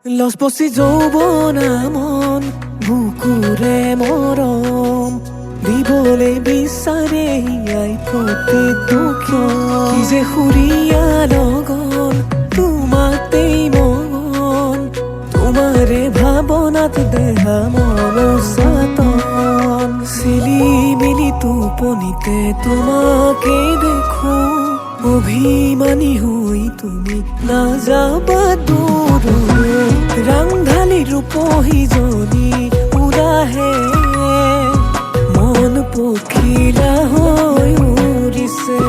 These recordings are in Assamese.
লসপসি যৌবন মন বুকুৰে মৰম দিবলে বিচাৰে আই প্ৰতি দুখ কি যে সুৰিয়া লগন তোমাতেই মন তোমাৰে ভাৱনাত দেহা মন চাতন চিলি মিলি টোপনিতে তোমাকে দেখো অভিমানী হৈ তুমি নাযাবা দূৰ ৰাংঢালি ৰূপহীজনী উৰাহে মন পখিলা হৈ উৰিছে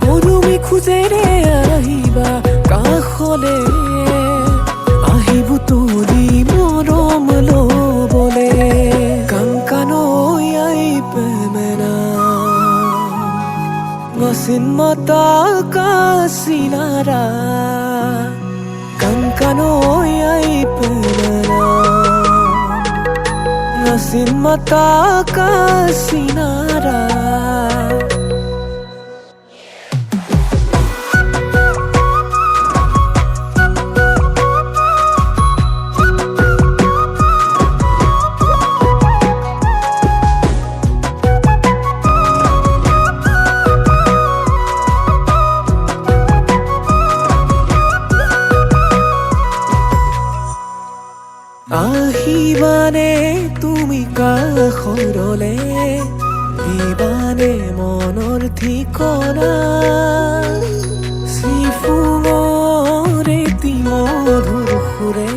পদুমী খোজেৰে আহিবা কাষলে আহিব তুলি মৰম লবলে কাংকানৈ আই প্ৰেমেনা ngasin mata kasinara kankanoy ay penana ngasin mata kasinara আহিবানে তুমি কাষৰলে দিবানে মনৰ ঠিকনা চিফুঙৰে মধুৰ সুৰে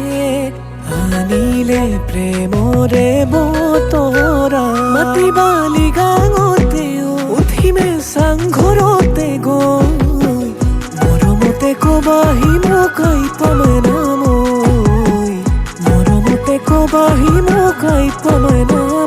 আনিলে প্ৰেমৰে বতৰা মাতিবালি গাঙতেও উঠিমে চাংঘৰতে গৈ মৰমতে কবাহি মোকাই পামে নাম কবাহি মোকাই পামে না